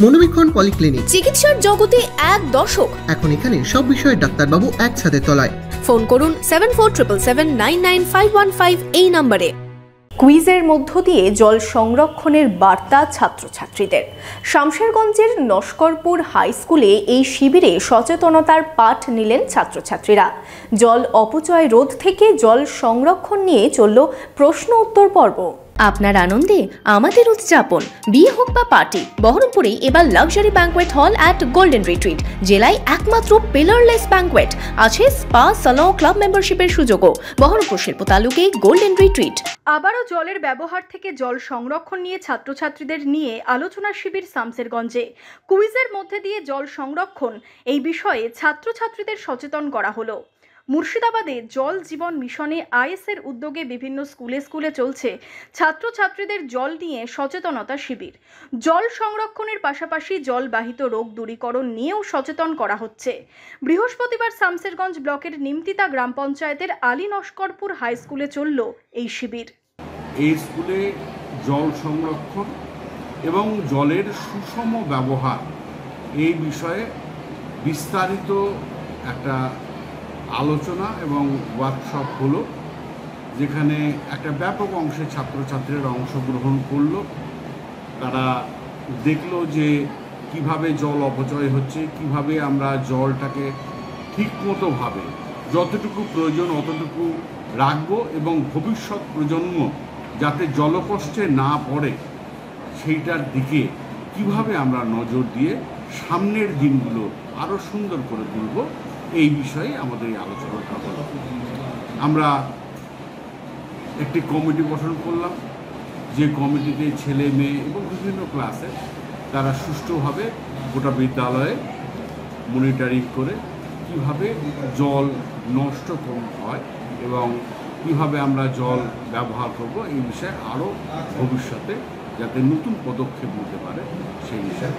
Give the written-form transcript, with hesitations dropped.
মনোবীক্ষণ polyclinic, চিকিৎসার জগতে এক দশক। এখন এখানে সব বিষয়ে ডাক্তারবাবু একসাথে তলায়। ফোন করুন 7477999515 এই নম্বরে। কুইজের মধ্য দিয়ে জল সংরক্ষণের বার্তা ছাত্রছাত্রীদের। শামশেরগঞ্জের নস্করপুর হাই স্কুলে এই শিবিরে সচেতনতার পাঠ নিলেন ছাত্রছাত্রীরা। জল অপচয় রোধ থেকে জল সংরক্ষণ নিয়ে চলল প্রশ্ন উত্তর পর্ব। আপনার আনন্দে আমাদের উদযাপন। বিয়ে হোক বা পার্টি, বহরমপুরে এবার luxury banquet hall at golden retreat. জেলায় একমাত্র পিলারলেস ব্যাঙ্কোয়েট, আছে স্পা, সালন, ক্লাব মেম্বারশিপের সুযোগও। বহরমপুর শিল্প তালুকে গোল্ডেন রিট্রিট। আবারও জলের ব্যবহার থেকে জল সংরক্ষণ নিয়ে ছাত্রছাত্রীদের নিয়ে আলোচনা শিবির শামশেরগঞ্জে। কুইজের মধ্যে দিয়ে জল সংরক্ষণ এই বিষয়ে ছাত্রছাত্রীদের সচেতন করা হলো। মুর্শিদাবাদে জল জীবন মিশনে আইএসের উদ্যোগে বিভিন্ন স্কুলে স্কুলে চলছে ছাত্রছাত্রীদের জল নিয়ে সচেতনতা শিবির। জল সংরক্ষণের পাশাপাশি জলবাহিত রোগ দূরীকরণ নিয়েও সচেতন করা হচ্ছে। বৃহস্পতিবার শামশেরগঞ্জ ব্লকের নিমতিতা গ্রাম পঞ্চায়েতের আলী নস্করপুর হাই স্কুলে চলল এই শিবির। এই স্কুলে জল সংরক্ষণ এবং জলের সুষম ব্যবহার এই বিষয়ে বিস্তারিত একটা আলোচনা এবং ওয়ার্কশপ হলো, যেখানে একটা ব্যাপক অংশে ছাত্রছাত্রীরা অংশগ্রহণ করলো। তারা দেখলো যে কিভাবে জল অপচয় হচ্ছে, কিভাবে আমরা জলটাকে ঠিকমতোভাবে যতটুকু প্রয়োজন অতটুকু রাখবো এবং ভবিষ্যৎ প্রজন্ম যাতে জলকষ্টে না পড়ে সেইটার দিকে কিভাবে আমরা নজর দিয়ে সামনের দিনগুলো আরও সুন্দর করে তুলব, এই বিষয়ে আমাদের এই আলোচনাটা হলো। আমরা একটি কমিটি গঠন করলাম, যে কমিটিতে ছেলে মেয়ে এবং বিভিন্ন ক্লাসে তারা সুষ্ঠুভাবে গোটা বিদ্যালয়ে মনিটরিং করে কিভাবে জল নষ্ট কম হয় এবং কিভাবে আমরা জল ব্যবহার করব এই বিষয়ে আরও ভবিষ্যতে যাতে নতুন পদক্ষেপ নিতে পারে সেই বিষয়ে